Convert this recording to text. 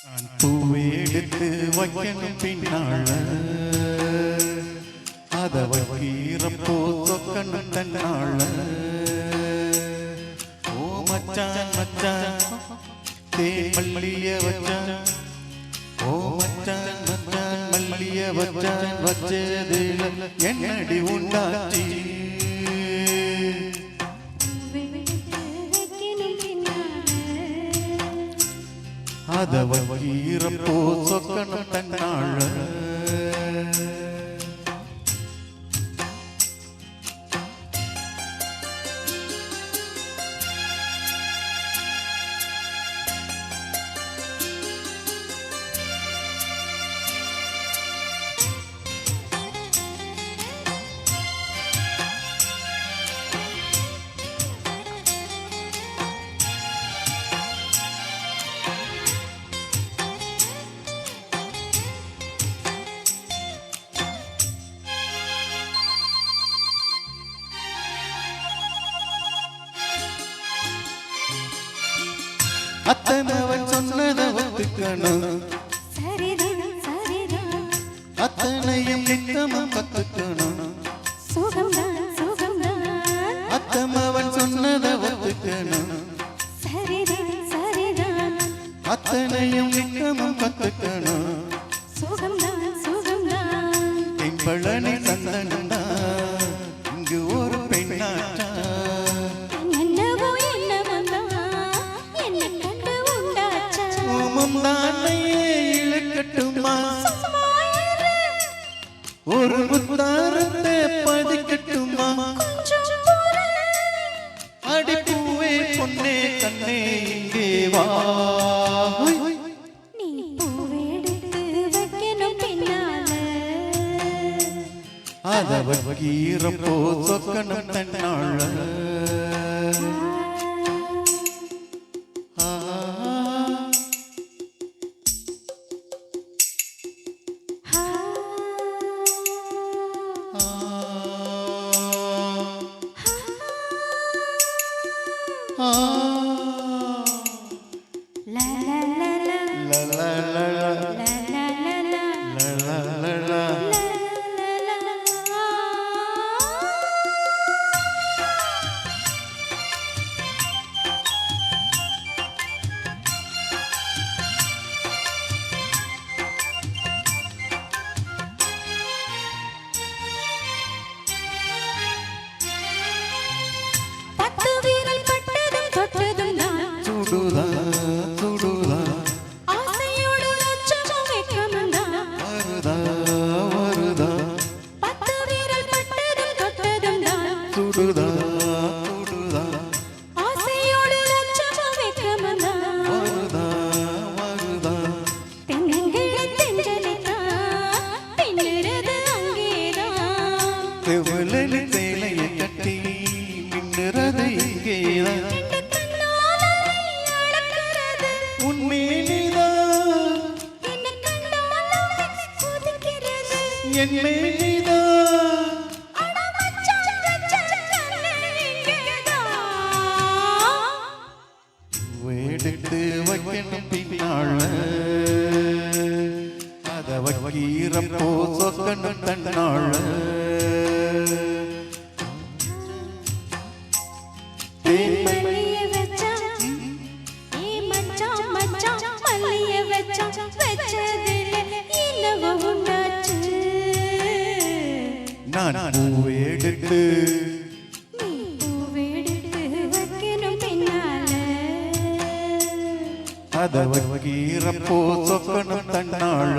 பூவெடுத்து வைக்கணும் பின்னால அத வைக்கிறப்போ சொக்கணும் தன்னால ஓ மச்சான் மச்சான் மல்லிய வச்சான் ஓ மச்சான் மச்சான் மல்லிய வச்சான் வச்சதில் என்னடி உண்டாச்சி அத வைக்கிறப்போ சொக்கணும் தன்னால அத்தனவன் சொன்னதை ஒத்துக்கணும் அத்தனையும் நித்தமும் கத்துக்கணும் அத்தமவன் சொன்னதை ஒத்துக்கணும் அத்தனையும் நித்தமும் கத்துக்கணும் தென்பழனி சந்தனண்டா இங்கு ஒரு பெண்ணாட்டா இழுக்கட்டுமா ஒரு முத்தாரத்தை பதிக்கட்டுமா அடிப்பூவே பொன்னே கண்ணே இங்கே வா அத வைக்கிறப்போ சொக்கணும் தன்னால சேலையை கட்டி மின்னுறது இங்கேதான் உன்மேனிதான் என் மேனிதான் எடுத்து வைக்கணும் பின்னால அத வைக்கிறப்போ சொக்கணும் தன்னால நான் பூவெடுத்து அத வைக்கிறப்போ சொக்கணும் தன்னால